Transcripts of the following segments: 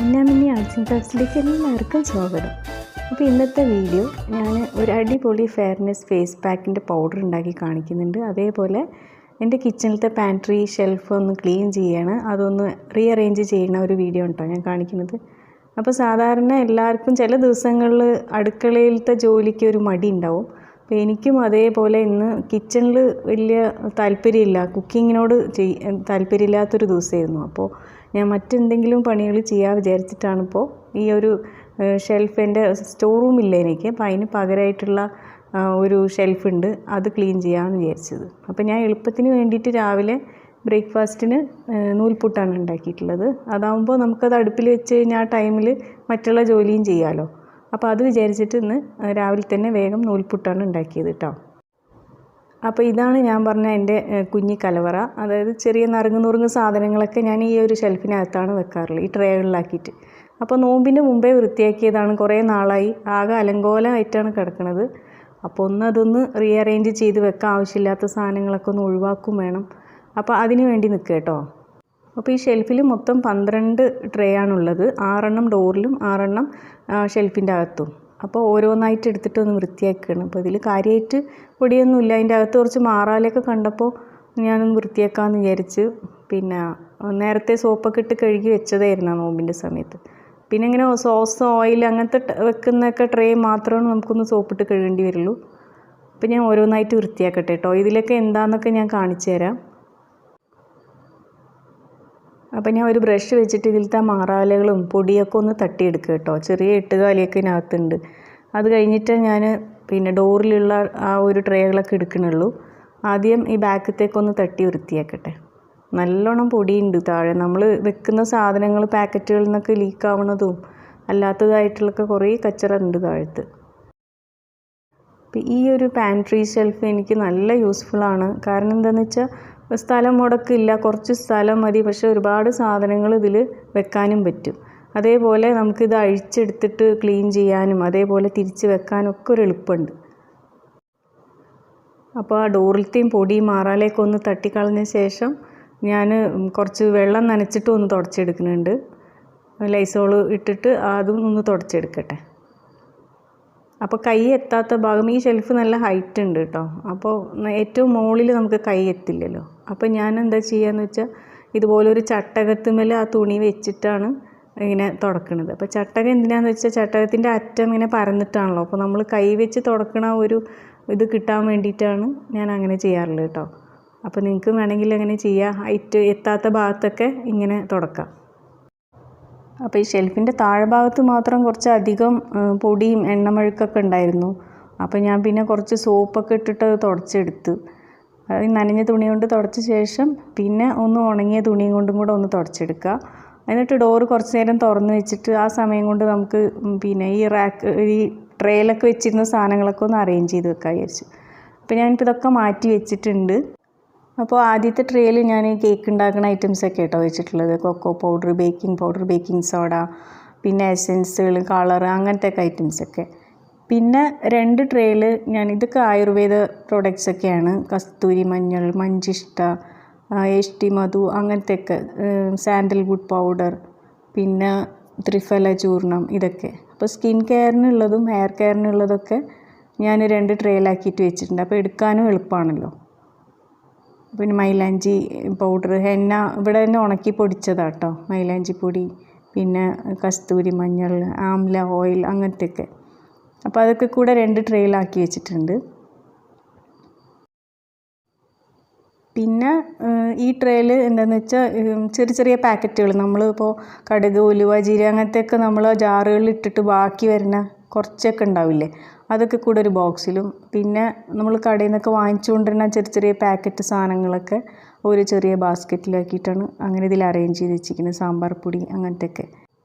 Mini arts and ക്രാഫ്റ്റ്സിലേക്ക് എല്ലാവർക്കും സ്വാഗതം. അപ്പോൾ ഇന്നത്തെ വീഡിയോ ഞാൻ ഒരു അടിപൊളി ഫെയർനെസ് ഫേസ് പാക്കിൻ്റെ പൗഡർ ഉണ്ടാക്കി കാണിക്കുന്നുണ്ട്. അതേപോലെ എൻ്റെ കിച്ചണിലത്തെ പാൻട്രി ഷെൽഫ് ഒന്ന് ക്ലീൻ ചെയ്യണം, അതൊന്ന് റീഅറേഞ്ച് ചെയ്യുന്ന ഒരു വീഡിയോ ഉണ്ടോ ഞാൻ കാണിക്കുന്നത്. അപ്പോൾ സാധാരണ എല്ലാവർക്കും ചില ദിവസങ്ങളിൽ അടുക്കളയിലത്തെ ജോലിക്ക് ഒരു മടി ഉണ്ടാവും. അപ്പോൾ എനിക്കും അതേപോലെ ഇന്ന് കിച്ചണിൽ വലിയ താല്പര്യമില്ല, കുക്കിങ്ങിനോട് താല്പര്യമില്ലാത്തൊരു ദിവസമായിരുന്നു. അപ്പോൾ ഞാൻ മറ്റെന്തെങ്കിലും പണികൾ ചെയ്യാൻ വിചാരിച്ചിട്ടാണിപ്പോൾ ഈ ഒരു ഷെൽഫ്, എൻ്റെ സ്റ്റോർ റൂമില്ല എനിക്ക്, അപ്പോൾ അതിന് പകരമായിട്ടുള്ള ഒരു ഷെൽഫുണ്ട്, അത് ക്ലീൻ ചെയ്യാമെന്ന് വിചാരിച്ചത്. അപ്പോൾ ഞാൻ എളുപ്പത്തിന് വേണ്ടിയിട്ട് രാവിലെ ബ്രേക്ക്ഫാസ്റ്റിന് നൂൽപുട്ടാണ് ഉണ്ടാക്കിയിട്ടുള്ളത്. അതാകുമ്പോൾ നമുക്കത് അടുപ്പിൽ വെച്ച് കഴിഞ്ഞാൽ ആ ടൈമിൽ മറ്റുള്ള ജോലിയും ചെയ്യാമല്ലോ. അപ്പോൾ അത് വിചാരിച്ചിട്ട് ഇന്ന് രാവിലെ തന്നെ വേഗം നൂൽപുട്ടാണ് ഉണ്ടാക്കിയത് കേട്ടോ. അപ്പോൾ ഇതാണ് ഞാൻ പറഞ്ഞ എൻ്റെ കുഞ്ഞി കലവറ. അതായത് ചെറിയ നറുങ്ങ് സാധനങ്ങളൊക്കെ ഞാൻ ഈ ഒരു ഷെൽഫിനകത്താണ് വെക്കാറുള്ളത്, ഈ ട്രേകളിലാക്കിയിട്ട്. അപ്പോൾ നോമ്പിന് മുമ്പേ വൃത്തിയാക്കിയതാണ്, കുറേ നാളായി, ആകെ അലങ്കോലമായിട്ടാണ് കിടക്കുന്നത്. അപ്പോൾ അതൊന്ന് റീഅറേഞ്ച് ചെയ്ത് വെക്കാൻ, ആവശ്യമില്ലാത്ത സാധനങ്ങളൊക്കെ ഒന്ന് ഒഴിവാക്കും വേണം. അപ്പോൾ അതിന് വേണ്ടി നിൽക്കുക കേട്ടോ. അപ്പോൾ ഈ ഷെൽഫിൽ മൊത്തം 12 ട്രേ ആണുള്ളത്, 6 ഡോറിലും 6 ഷെൽഫിൻ്റെ അകത്തും. അപ്പോൾ ഓരോന്നായിട്ട് എടുത്തിട്ട് ഒന്ന് വൃത്തിയാക്കണം. അപ്പോൾ ഇതിൽ കാര്യമായിട്ട് പൊടിയൊന്നുമില്ല, അതിൻ്റെ അകത്ത് കുറച്ച് മാറാലൊക്കെ കണ്ടപ്പോൾ ഞാനൊന്ന് വൃത്തിയാക്കാമെന്ന് വിചാരിച്ച്. പിന്നെ നേരത്തെ സോപ്പൊക്കെ ഇട്ട് കഴുകി വെച്ചതായിരുന്നു ആ നോമ്പിൻ്റെ സമയത്ത്. പിന്നെ ഇങ്ങനെ സോസ്, ഓയിൽ അങ്ങനത്തെ വെക്കുന്നൊക്കെ ട്രേ മാത്രമാണ് നമുക്കൊന്ന് സോപ്പിട്ട് കഴുകേണ്ടി വരുള്ളൂ. അപ്പോൾ ഞാൻ ഓരോന്നായിട്ട് വൃത്തിയാക്കട്ടെ കേട്ടോ. ഇതിലൊക്കെ എന്താണെന്നൊക്കെ ഞാൻ കാണിച്ചു തരാം. അപ്പോൾ ഞാൻ ഒരു ബ്രഷ് വെച്ചിട്ട് ഇതിലത്തെ മാറാലകളും പൊടിയൊക്കെ ഒന്ന് തട്ടിയെടുക്കുക കേട്ടോ. ചെറിയ എട്ടുകാലിയൊക്കെ ഇതിനകത്തുണ്ട്. അത് കഴിഞ്ഞിട്ട് ഞാൻ പിന്നെ ഡോറിലുള്ള ആ ഒരു ട്രേകളൊക്കെ എടുക്കണുള്ളൂ. ആദ്യം ഈ ബാക്കത്തേക്കൊന്ന് തട്ടി വൃത്തിയാക്കട്ടെ. നല്ലോണം പൊടിയുണ്ട് താഴെ. നമ്മൾ വെക്കുന്ന സാധനങ്ങൾ പാക്കറ്റുകളിൽ നിന്നൊക്കെ ലീക്ക് ആവണതും അല്ലാത്തതായിട്ടുള്ളൊക്കെ കുറേ കച്ചറ ഉണ്ട് താഴത്ത്. അപ്പോൾ ഈ ഒരു പാൻട്രി ഷെൽഫ് എനിക്ക് നല്ല യൂസ്ഫുള്ളാണ്. കാരണം എന്താണെന്ന് വെച്ചാൽ സ്ഥലം മുടക്കില്ല, കുറച്ച് സ്ഥലം മതി, പക്ഷെ ഒരുപാട് സാധനങ്ങൾ ഇതിൽ വെക്കാനും പറ്റും. അതേപോലെ നമുക്കിത് അഴിച്ചെടുത്തിട്ട് ക്ലീൻ ചെയ്യാനും അതേപോലെ തിരിച്ച് വെക്കാനും ഒക്കെ ഒരു എളുപ്പമുണ്ട്. അപ്പോൾ ആ ഡോറിലത്തെയും പൊടിയും മാറാലേക്ക് ഒന്ന് തട്ടിക്കളഞ്ഞ ശേഷം ഞാൻ കുറച്ച് വെള്ളം നനച്ചിട്ട് ഒന്ന് തുടച്ചെടുക്കുന്നുണ്ട്. ലൈസോൾ ഇട്ടിട്ട് അതും ഒന്ന് തുടച്ചെടുക്കട്ടെ. അപ്പോൾ കൈ എത്താത്ത ഭാഗം, ഈ ഷെൽഫ് നല്ല ഹൈറ്റ് ഉണ്ട് കേട്ടോ. അപ്പോൾ ഏറ്റവും മുകളിൽ നമുക്ക് കൈ എത്തില്ലല്ലോ. അപ്പോൾ ഞാൻ എന്താ ചെയ്യുകയെന്ന് വെച്ചാൽ ഇതുപോലൊരു ചട്ടകത്തുമേൽ ആ തുണി വെച്ചിട്ടാണ് ഇങ്ങനെ തുടക്കണത്. അപ്പോൾ ചട്ടകം എന്തിനാണെന്ന് വെച്ചാൽ ചട്ടകത്തിൻ്റെ അറ്റം ഇങ്ങനെ പരന്നിട്ടാണല്ലോ. അപ്പോൾ നമ്മൾ കൈ വെച്ച് തുടക്കണ ഒരു ഇത് കിട്ടാൻ വേണ്ടിയിട്ടാണ് ഞാൻ അങ്ങനെ ചെയ്യാറുള്ളത് കേട്ടോ. അപ്പോൾ നിങ്ങൾക്ക് വേണമെങ്കിൽ അങ്ങനെ ചെയ്യാം, ഹൈറ്റ് എത്താത്ത ഭാഗത്തൊക്കെ ഇങ്ങനെ തുടക്കാം. അപ്പോൾ ഈ ഷെൽഫിൻ്റെ താഴ്ഭാഗത്ത് മാത്രം കുറച്ചധികം പൊടിയും എണ്ണമഴുക്കൊക്കെ ഉണ്ടായിരുന്നു. അപ്പോൾ ഞാൻ പിന്നെ കുറച്ച് സോപ്പൊക്കെ ഇട്ടിട്ട് അത് തുടച്ചെടുത്ത്, അത് നനഞ്ഞ തുണി കൊണ്ട് തുടച്ച ശേഷം പിന്നെ ഒന്ന് ഉണങ്ങിയ തുണിയും കൊണ്ടും കൂടെ ഒന്ന് തുടച്ചെടുക്കുക. എന്നിട്ട് ഡോറ് കുറച്ച് നേരം തുറന്ന് വെച്ചിട്ട് ആ സമയം കൊണ്ട് നമുക്ക് പിന്നെ ഈ ട്രേയിലൊക്കെ വെച്ചിരുന്ന സാധനങ്ങളൊക്കെ ഒന്ന് അറേഞ്ച് ചെയ്ത് വെക്കാൻ വിചാരിച്ചു. അപ്പോൾ ഞാനിപ്പോൾ ഇതൊക്കെ മാറ്റി വെച്ചിട്ടുണ്ട്. അപ്പോൾ ആദ്യത്തെ ട്രേയിൽ ഞാൻ കേക്ക് ഉണ്ടാക്കുന്ന ഐറ്റംസൊക്കെ കേട്ടോ വെച്ചിട്ടുള്ളത്. Cocoa powder, baking powder, baking soda, പിന്നെ എസെൻസുകൾ, കളർ, അങ്ങനത്തെ ഐറ്റംസൊക്കെ. പിന്നെ 2 ട്രേയിൽ ഇതൊക്കെ ആയുർവേദ പ്രോഡക്റ്റ്സൊക്കെയാണ്. കസ്തൂരി മഞ്ഞൾ, മഞ്ചിഷ്ട, എഷ്ടി മധു, അങ്ങനത്തെയൊക്കെ, സാൻഡൽവുഡ് പൗഡർ, പിന്നെ ത്രിഫല ചൂർണം, ഇതൊക്കെ. അപ്പോൾ സ്കിൻ കെയറിനുള്ളതും ഹെയർ കെയറിനുള്ളതൊക്കെ ഞാൻ 2 ട്രേയിലാക്കിയിട്ട് വെച്ചിട്ടുണ്ട്. അപ്പോൾ എടുക്കാനും എളുപ്പമാണല്ലോ. പിന്നെ മൈലാഞ്ചി പൗഡർ, ഹെന്ന ഇവിടെ തന്നെ ഉണക്കി പൊടിച്ചതാണ് കേട്ടോ, മൈലാഞ്ചി പൊടി, പിന്നെ കസ്തൂരി മഞ്ഞൾ, ആംല ഓയിൽ, അങ്ങനത്തെയൊക്കെ. അപ്പോൾ അതൊക്കെ കൂടെ 2 ട്രേയിലാക്കി വെച്ചിട്ടുണ്ട്. പിന്നെ ഈ ട്രേയിൽ എന്താണെന്ന് വെച്ചാൽ ചെറിയ പാക്കറ്റുകൾ, നമ്മളിപ്പോൾ കടുക്, ഉലുവ, ജീരകം അങ്ങനത്തെയൊക്കെ നമ്മൾ ജാറുകളിൽ ഇട്ടിട്ട് ബാക്കി വരുന്ന കുറച്ചൊക്കെ ഉണ്ടാവില്ലേ, അതൊക്കെ കൂടെ ഒരു ബോക്സിലും, പിന്നെ നമ്മൾ കടയിൽ നിന്നൊക്കെ വാങ്ങിച്ചു കൊണ്ടിരുന്ന ചെറിയ പാക്കറ്റ് സാധനങ്ങളൊക്കെ ഒരു ചെറിയ ബാസ്ക്കറ്റിലാക്കിയിട്ടാണ് അങ്ങനെ ഇതിൽ അറേഞ്ച് ചെയ്ത് വെച്ചിരിക്കുന്നത്. സാമ്പാർ പൊടി അങ്ങനത്തെയൊക്കെ.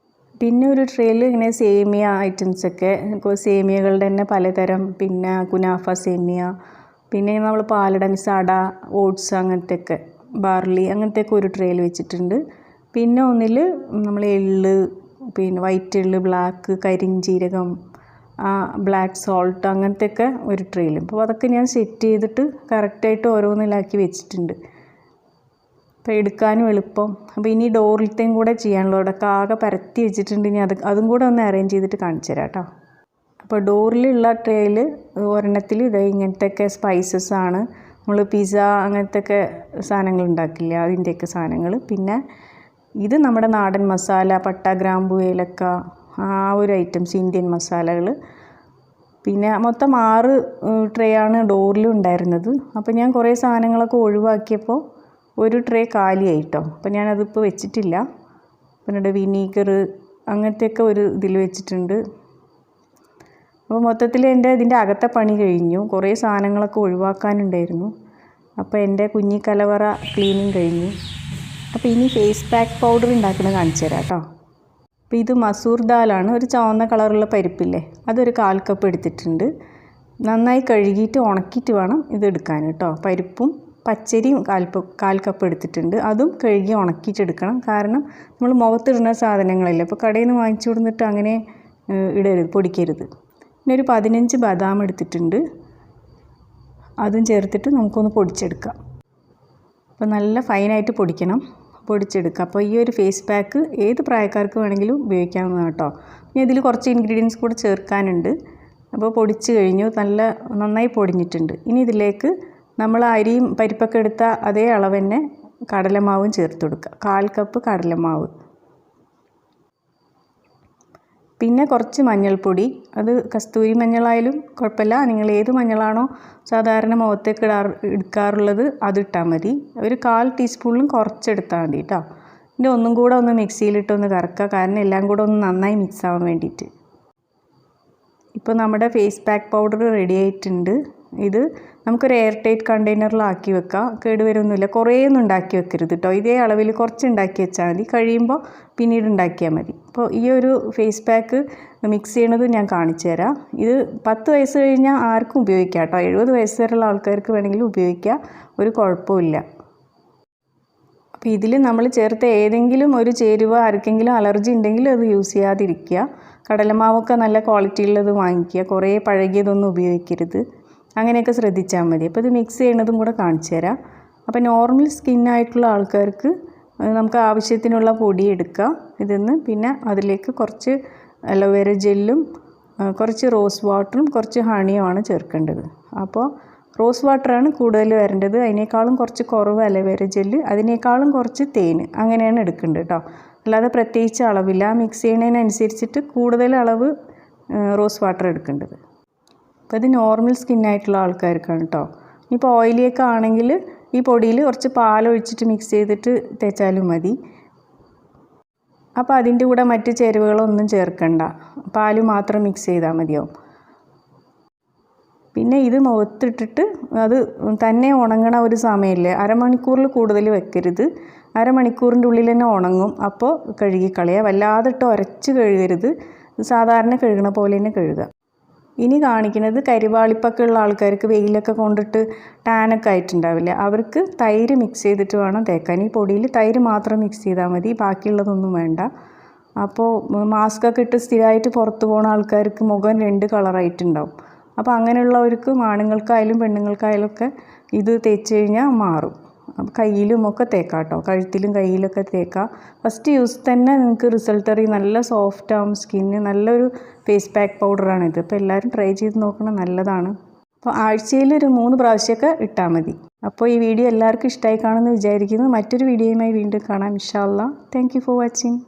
പിന്നെ ഒരു ട്രേയിൽ ഇങ്ങനെ സേമിയ ഐറ്റംസൊക്കെ, സേമിയകളുടെ തന്നെ പലതരം, പിന്നെ കുനാഫ സേമിയ, പിന്നെ നമ്മൾ പാലടൻസ്, അട, ഓട്സ്, അങ്ങനത്തെയൊക്കെ, ബാർലി, അങ്ങനത്തെയൊക്കെ ഒരു ട്രേയിൽ വെച്ചിട്ടുണ്ട്. പിന്നെ ഒന്നിൽ നമ്മൾ എള്ള്, പിന്നെ വൈറ്റ് എള്ള്, ബ്ലാക്ക്, കരിഞ്ജീരകം, ബ്ലാക്ക് സോൾട്ട്, അങ്ങനത്തെയൊക്കെ ഒരു ട്രേയിൽ. അപ്പോൾ അതൊക്കെ ഞാൻ സെറ്റ് ചെയ്തിട്ട് കറക്റ്റായിട്ട് ഓരോന്നിലാക്കി വെച്ചിട്ടുണ്ട്. അപ്പോൾ എടുക്കാനും എളുപ്പം. അപ്പോൾ ഇനി ഡോറിലത്തെയും കൂടെ ചെയ്യാനുള്ളൂ. അവിടെ ആകെ പരത്തി വെച്ചിട്ടുണ്ട്. ഇനി അതും കൂടെ ഒന്ന് അറേഞ്ച് ചെയ്തിട്ട് കാണിച്ചു തരാം കേട്ടോ. അപ്പോൾ ഡോറിലുള്ള ട്രേയിൽ ഒരെണ്ണത്തിൽ ഇത് ഇങ്ങനത്തെയൊക്കെ സ്പൈസസ് ആണ്. നമ്മൾ പിസ്സ അങ്ങനത്തെയൊക്കെ സാധനങ്ങൾ ഉണ്ടാക്കില്ല, അതിൻ്റെയൊക്കെ സാധനങ്ങൾ. പിന്നെ ഇത് നമ്മുടെ നാടൻ മസാല, പട്ട, ഗ്രാമ്പു, ഏലക്ക, ആ ഒരു ഐറ്റംസ്, ഇന്ത്യൻ മസാലകൾ. പിന്നെ മൊത്തം 6 ട്രേ ആണ് ഡോറിലും ഉണ്ടായിരുന്നത്. അപ്പോൾ ഞാൻ കുറേ സാധനങ്ങളൊക്കെ ഒഴിവാക്കിയപ്പോൾ ഒരു ട്രേ കാലിയായിട്ടോ. അപ്പോൾ ഞാനതിപ്പോൾ വെച്ചിട്ടില്ല. പിന്നെ വിനീഗർ അങ്ങനത്തെയൊക്കെ ഒരു ഇതിൽ വെച്ചിട്ടുണ്ട്. അപ്പോൾ മൊത്തത്തിൽ ഇതിൻ്റെ അകത്തെ പണി കഴിഞ്ഞു. കുറേ സാധനങ്ങളൊക്കെ ഒഴിവാക്കാനുണ്ടായിരുന്നു. അപ്പോൾ എൻ്റെ കുഞ്ഞി കലവറ ക്ലീനിങ് കഴിഞ്ഞു. അപ്പോൾ ഇനി ഫേസ് പാക്ക് പൗഡർ ഉണ്ടാക്കുന്നത് കാണിച്ചു തരാം കേട്ടോ. അപ്പോൾ ഇത് മസൂർ ദാലാണ്, ഒരു ചുവന്ന കളറുള്ള പരിപ്പില്ലേ, അതൊരു 1/4 കപ്പ് എടുത്തിട്ടുണ്ട്. നന്നായി കഴുകിയിട്ട് ഉണക്കിയിട്ട് വേണം ഇത് എടുക്കാൻ കേട്ടോ. പരിപ്പും പച്ചരിയും 1/4 കപ്പ് എടുത്തിട്ടുണ്ട്. അതും കഴുകി ഉണക്കിയിട്ടെടുക്കണം. കാരണം നമ്മൾ മുഖത്തിടുന്ന സാധനങ്ങളല്ലേ, അപ്പോൾ കടയിൽ നിന്ന് വാങ്ങിച്ചു കൊടുത്തിട്ട് അങ്ങനെ ഇടരുത്, പൊടിക്കരുത്. പിന്നെ ഒരു 15 ബദാം എടുത്തിട്ടുണ്ട്. അതും ചേർത്തിട്ട് നമുക്കൊന്ന് പൊടിച്ചെടുക്കാം. അപ്പോൾ നല്ല ഫൈനായിട്ട് പൊടിച്ചെടുക്കുക. അപ്പോൾ ഈ ഒരു ഫേസ് പാക്ക് ഏത് പ്രായക്കാർക്ക് വേണമെങ്കിലും ഉപയോഗിക്കാവുന്നതാണ് കേട്ടോ. ഇനി ഇതിൽ കുറച്ച് ഇൻഗ്രീഡിയൻസ് കൂടെ ചേർക്കാനുണ്ട്. അപ്പോൾ പൊടിച്ച് കഴിഞ്ഞു, നന്നായി പൊടിഞ്ഞിട്ടുണ്ട്. ഇനി ഇതിലേക്ക് നമ്മൾ അരിയും പരിപ്പൊക്കെ എടുത്ത അതേ അളവ് തന്നെ കടലമാവും ചേർത്ത് കൊടുക്കുക. 1/4 കപ്പ് കടലമാവ്. പിന്നെ കുറച്ച് മഞ്ഞൾപ്പൊടി, അത് കസ്തൂരി മഞ്ഞളായാലും കുഴപ്പമില്ല. നിങ്ങൾ ഏത് മഞ്ഞളാണോ സാധാരണ മുഖത്തേക്ക് എടുക്കാറുള്ളത് അതിട്ടാൽ മതി. ഒരു 1/4 ടീസ്പൂണിലും കുറച്ചെടുത്താൽ മതി കേട്ടോ. പിന്നെ ഒന്നും കൂടെ ഒന്ന് മിക്സിയിലിട്ടൊന്ന് കറക്കുക, കാരണം എല്ലാം കൂടെ ഒന്ന് നന്നായി മിക്സ് ആവാൻ വേണ്ടിയിട്ട്. ഇപ്പോൾ നമ്മുടെ ഫേസ് പാക്ക് പൗഡർ റെഡി ആയിട്ടുണ്ട്. ഇത് നമുക്കൊരു എയർ ടൈറ്റ് കണ്ടെയ്നറിലാക്കി വെക്കാം, കേടുവരൊന്നുമില്ല. കുറേയൊന്നും ഉണ്ടാക്കി വെക്കരുത് കേട്ടോ. ഇതേ അളവിൽ കുറച്ച് ഉണ്ടാക്കി വെച്ചാൽ മതി, കഴിയുമ്പോൾ പിന്നീട് ഉണ്ടാക്കിയാൽ മതി. അപ്പോൾ ഈ ഒരു ഫേസ് പാക്ക് മിക്സ് ചെയ്യണത് ഞാൻ കാണിച്ചു തരാം. ഇത് 10 വയസ്സ് കഴിഞ്ഞാൽ ആർക്കും ഉപയോഗിക്കാം കേട്ടോ. 70 വയസ്സ് വരെയുള്ള ആൾക്കാർക്ക് വേണമെങ്കിലും ഉപയോഗിക്കാം, ഒരു കുഴപ്പമില്ല. അപ്പോൾ ഇതിൽ നമ്മൾ ചേർത്ത ഏതെങ്കിലും ഒരു ചേരുവ ആർക്കെങ്കിലും അലർജി ഉണ്ടെങ്കിൽ അത് യൂസ് ചെയ്യാതിരിക്കുക. കടലമാവൊക്കെ നല്ല ക്വാളിറ്റിയുള്ളത് വാങ്ങിക്കുക, കുറേ പഴകിയതൊന്നും ഉപയോഗിക്കരുത്. അങ്ങനെയൊക്കെ ശ്രദ്ധിച്ചാൽ മതി. അപ്പോൾ ഇത് മിക്സ് ചെയ്യണതും കൂടെ കാണിച്ചു തരാം. അപ്പോൾ നോർമൽ സ്കിന്നായിട്ടുള്ള ആൾക്കാർക്ക് നമുക്ക് ആവശ്യത്തിനുള്ള പൊടി എടുക്കുക ഇതിന്ന്. പിന്നെ അതിലേക്ക് കുറച്ച് അലോവേര ജെല്ലും കുറച്ച് റോസ് വാട്ടറും കുറച്ച് ഹണിയുമാണ് ചേർക്കേണ്ടത്. അപ്പോൾ റോസ് വാട്ടറാണ് കൂടുതൽ വരേണ്ടത്. അതിനേക്കാളും കുറച്ച് കുറവ് അലോവേര ജെല്ല്, അതിനേക്കാളും കുറച്ച് തേൻ, അങ്ങനെയാണ് എടുക്കേണ്ടത് കേട്ടോ. അല്ലാതെ പ്രത്യേകിച്ച് അളവില്ല. മിക്സ് ചെയ്യുന്നതിനനുസരിച്ചിട്ട് കൂടുതൽ അളവ് റോസ് വാട്ടർ എടുക്കേണ്ടത്. അപ്പോൾ ഇത് നോർമൽ സ്കിന്നായിട്ടുള്ള ആൾക്കാർക്കാണ് കേട്ടോ. ഇപ്പോൾ ഓയിലിയൊക്കെ ആണെങ്കിൽ ഈ പൊടിയിൽ കുറച്ച് പാലൊഴിച്ചിട്ട് മിക്സ് ചെയ്തിട്ട് തേച്ചാലും മതി. അപ്പോൾ അതിൻ്റെ കൂടെ മറ്റ് ചേരുവകളൊന്നും ചേർക്കണ്ട, പാല് മാത്രം മിക്സ് ചെയ്താൽ മതിയാവും. പിന്നെ ഇത് മുഖത്തിട്ടിട്ട് അത് തന്നെ ഉണങ്ങണ ഒരു സമയമില്ലേ, അരമണിക്കൂറിൽ കൂടുതൽ വെക്കരുത്. അരമണിക്കൂറിൻ്റെ ഉള്ളിൽ തന്നെ ഉണങ്ങും. അപ്പോൾ കഴുകിക്കളയുക. വല്ലാതിട്ട് ഉരച്ച് കഴുകരുത്, സാധാരണ കഴുകണ പോലെ തന്നെ കഴുകുക. ഇനി കാണിക്കുന്നത് കരിവാളിപ്പൊക്കെ ഉള്ള ആൾക്കാർക്ക് വെയിലൊക്കെ കൊണ്ടിട്ട് ടാനൊക്കെ ആയിട്ടുണ്ടാവില്ല, അവർക്ക് തൈര് മിക്സ് ചെയ്തിട്ട് വേണം തേക്കാൻ. ഈ പൊടിയിൽ തൈര് മാത്രം മിക്സ് ചെയ്താൽ മതി, ബാക്കിയുള്ളതൊന്നും വേണ്ട. അപ്പോൾ മാസ്കൊക്കെ ഇട്ട് സ്ഥിരമായിട്ട് പുറത്ത് പോകുന്ന ആൾക്കാർക്ക് മുഖം 2 കളറായിട്ടുണ്ടാവും. അപ്പോൾ അങ്ങനെയുള്ളവർക്കും ആണുങ്ങൾക്കായാലും പെണ്ണുങ്ങൾക്കായാലും ഒക്കെ ഇത് തേച്ച് കഴിഞ്ഞാൽ മാറും. കയ്യിലും ഒക്കെ തേക്കാം കേട്ടോ, കഴുത്തിലും കയ്യിലൊക്കെ തേക്കാം. ഫസ്റ്റ് യൂസ് തന്നെ നിങ്ങൾക്ക് റിസൾട്ട് അറിയും. നല്ല സോഫ്റ്റ് ആവും സ്കിന്ന്. നല്ലൊരു ഫേസ് പാക്ക് പൗഡറാണിത്. അപ്പോൾ എല്ലാവരും ട്രൈ ചെയ്ത് നോക്കണം, നല്ലതാണ്. അപ്പോൾ ആഴ്ചയിൽ ഒരു 3 പ്രാവശ്യമൊക്കെ ഇട്ടാൽ മതി. അപ്പോൾ ഈ വീഡിയോ എല്ലാവർക്കും ഇഷ്ടമായി കാണുമെന്ന് വിചാരിക്കുന്നു. മറ്റൊരു വീഡിയോയുമായി വീണ്ടും കാണാം ഇൻഷാ അല്ലാഹ്. Thank you for watching.